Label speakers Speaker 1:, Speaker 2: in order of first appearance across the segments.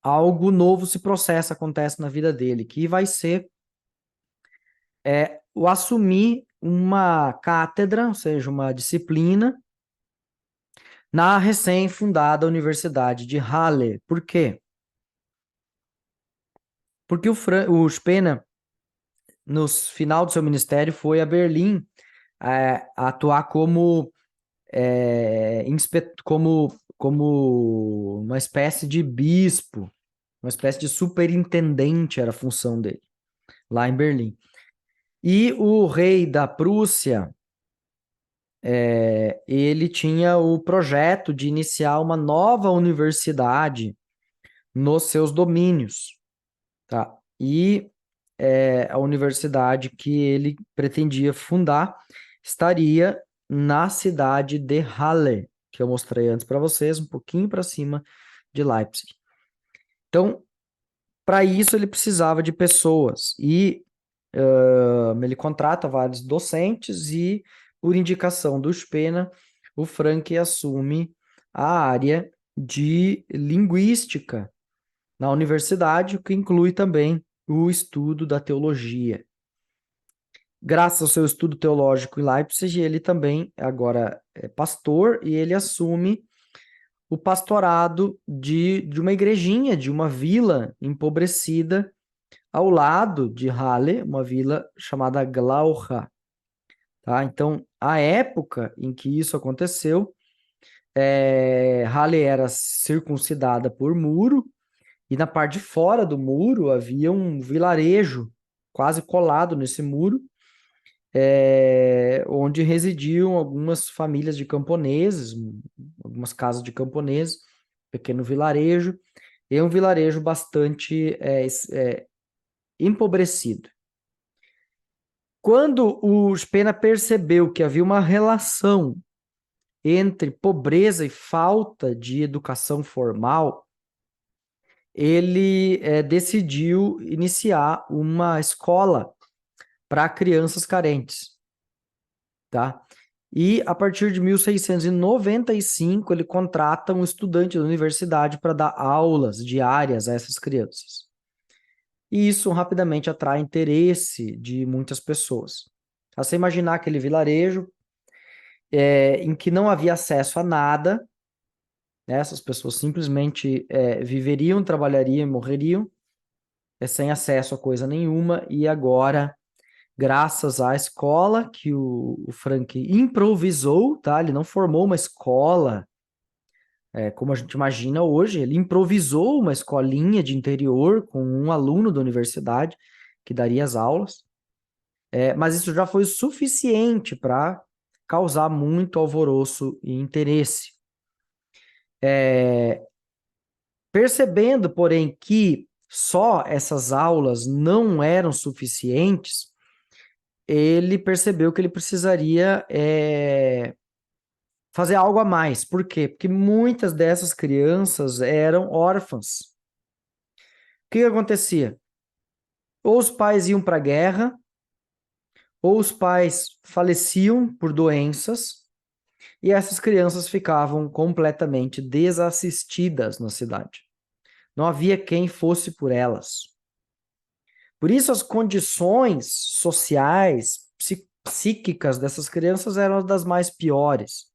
Speaker 1: algo novo acontece na vida dele, que vai ser o assumir uma cátedra, ou seja, uma disciplina, na recém-fundada Universidade de Halle. Por quê? Porque o Spener, no final do seu ministério, foi a Berlim atuar como uma espécie de bispo, uma espécie de superintendente era a função dele, lá em Berlim. E o rei da Prússia, ele tinha o projeto de iniciar uma nova universidade nos seus domínios, tá? E a universidade que ele pretendia fundar estaria na cidade de Halle, que eu mostrei antes para vocês, um pouquinho para cima de Leipzig. Então, para isso ele precisava de pessoas e ele contrata vários docentes e, por indicação do Spener, o Frank assume a área de linguística na universidade, o que inclui também o estudo da teologia. Graças ao seu estudo teológico em Leipzig, ele também agora é pastor e ele assume o pastorado de uma igrejinha, de uma vila empobrecida ao lado de Halle, uma vila chamada Glaucha. Tá? Então, a época em que isso aconteceu, Halle era circuncidada por muro, e na parte de fora do muro havia um vilarejo quase colado nesse muro, onde residiam algumas famílias de camponeses, algumas casas de camponeses, pequeno vilarejo, e um vilarejo bastante empobrecido. Quando o Spener percebeu que havia uma relação entre pobreza e falta de educação formal, ele decidiu iniciar uma escola para crianças carentes, tá? E a partir de 1695 ele contrata um estudante da universidade para dar aulas diárias a essas crianças. E isso rapidamente atrai interesse de muitas pessoas. Você imaginar aquele vilarejo em que não havia acesso a nada, né? Essas pessoas simplesmente viveriam, trabalhariam e morreriam, sem acesso a coisa nenhuma, e agora, graças à escola que o Frank improvisou, tá? Ele não formou uma escola, como a gente imagina hoje, ele improvisou uma escolinha de interior com um aluno da universidade que daria as aulas, mas isso já foi o suficiente para causar muito alvoroço e interesse. Percebendo, porém, que só essas aulas não eram suficientes, ele percebeu que ele precisaria fazer algo a mais. Por quê? Porque muitas dessas crianças eram órfãs. O que acontecia? Ou os pais iam para a guerra, ou os pais faleciam por doenças, e essas crianças ficavam completamente desassistidas na cidade. Não havia quem fosse por elas. Por isso, as condições sociais, psíquicas dessas crianças eram das mais piores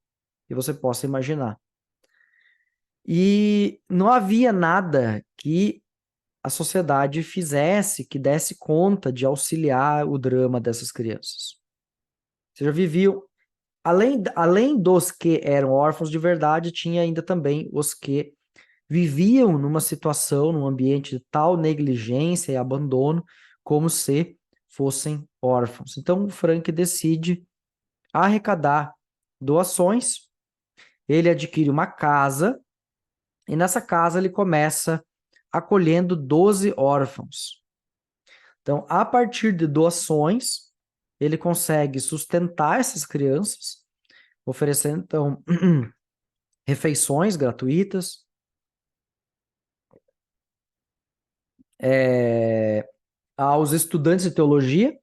Speaker 1: que você possa imaginar. E não havia nada que a sociedade fizesse que desse conta de auxiliar o drama dessas crianças. Você já viviam, além dos que eram órfãos de verdade, tinha ainda também os que viviam numa situação, num ambiente de tal negligência e abandono, como se fossem órfãos. Então, o Frank decide arrecadar doações, ele adquire uma casa, e nessa casa ele começa acolhendo 12 órfãos. Então, a partir de doações, ele consegue sustentar essas crianças, oferecendo, então, refeições gratuitas, aos estudantes de teologia.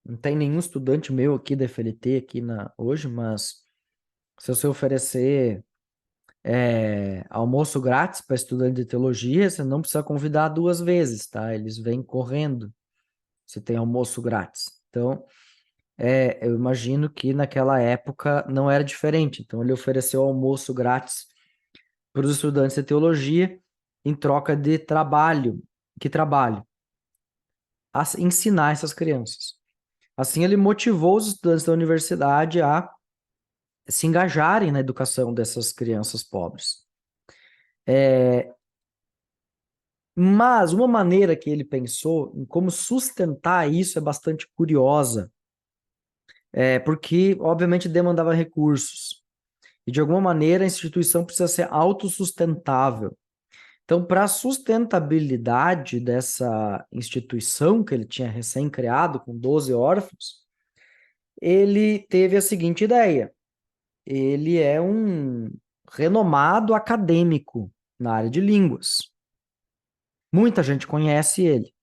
Speaker 1: Não tem nenhum estudante meu aqui da FLT aqui hoje, mas se você oferecer almoço grátis para estudante de teologia, você não precisa convidar 2 vezes, tá? Eles vêm correndo se tem almoço grátis. Então, eu imagino que naquela época não era diferente. Então, ele ofereceu almoço grátis para os estudantes de teologia em troca de trabalho. Que trabalho? Ensinar essas crianças. Assim, ele motivou os estudantes da universidade a se engajarem na educação dessas crianças pobres. Mas uma maneira que ele pensou em como sustentar isso é bastante curiosa, porque, obviamente, demandava recursos. E, de alguma maneira, a instituição precisa ser autossustentável. Então, para a sustentabilidade dessa instituição que ele tinha recém-criado, com 12 órfãos, ele teve a seguinte ideia. Ele é um renomado acadêmico na área de línguas. Muita gente conhece ele.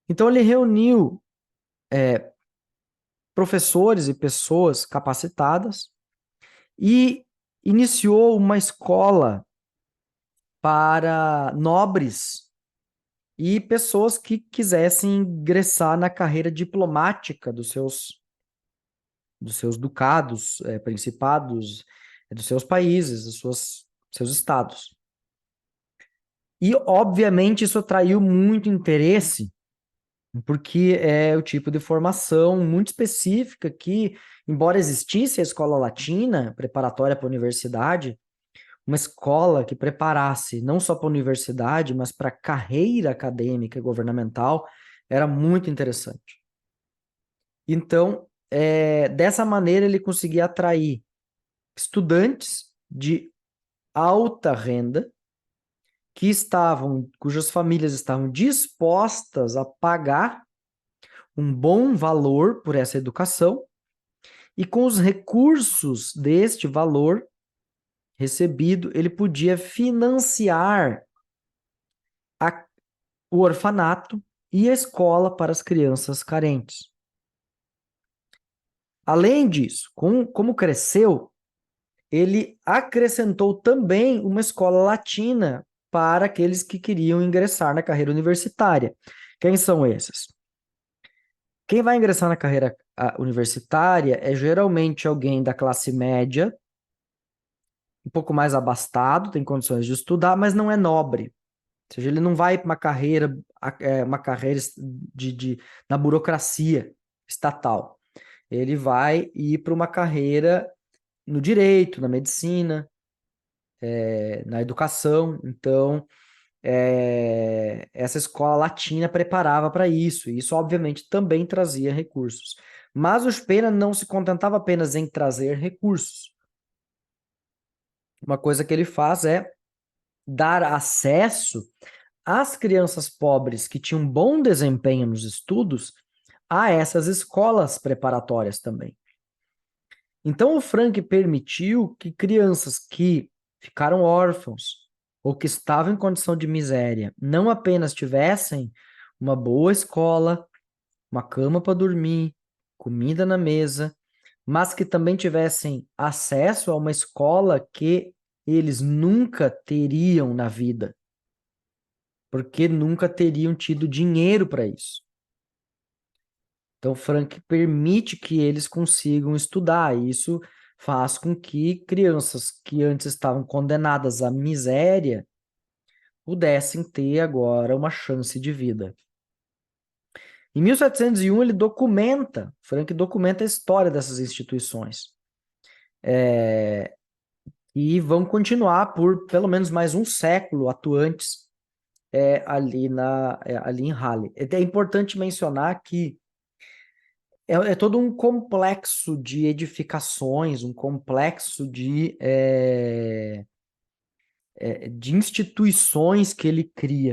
Speaker 1: Então, ele reuniu professores e pessoas capacitadas e iniciou uma escola para nobres e pessoas que quisessem ingressar na carreira diplomática dos seus ducados, principados, dos seus países, seus estados. E, obviamente, isso atraiu muito interesse, porque é o tipo de formação muito específica que, embora existisse a escola latina, preparatória para a universidade, uma escola que preparasse não só para a universidade, mas para a carreira acadêmica e governamental, era muito interessante. Então, dessa maneira, ele conseguia atrair estudantes de alta renda cujas famílias estavam dispostas a pagar um bom valor por essa educação, e com os recursos deste valor recebido, ele podia financiar o orfanato e a escola para as crianças carentes. Além disso, como cresceu, ele acrescentou também uma escola latina para aqueles que queriam ingressar na carreira universitária. Quem são esses? Quem vai ingressar na carreira universitária é geralmente alguém da classe média, um pouco mais abastado, tem condições de estudar, mas não é nobre. Ou seja, ele não vai para uma carreira na burocracia estatal. Ele vai ir para uma carreira no direito, na medicina, na educação. Então, essa escola latina preparava para isso, e isso, obviamente, também trazia recursos. Mas o Spena não se contentava apenas em trazer recursos. Uma coisa que ele faz é dar acesso às crianças pobres que tinham bom desempenho nos estudos a essas escolas preparatórias também. Então, o Frank permitiu que crianças que ficaram órfãos ou que estavam em condição de miséria não apenas tivessem uma boa escola, uma cama para dormir, comida na mesa, mas que também tivessem acesso a uma escola que eles nunca teriam na vida, porque nunca teriam tido dinheiro para isso. Então, Frank permite que eles consigam estudar, e isso faz com que crianças que antes estavam condenadas à miséria pudessem ter agora uma chance de vida. Em 1701, Frank documenta a história dessas instituições. E vão continuar por pelo menos mais um século atuantes ali em Halle. É importante mencionar que é todo um complexo de edificações, um complexo de instituições que ele cria.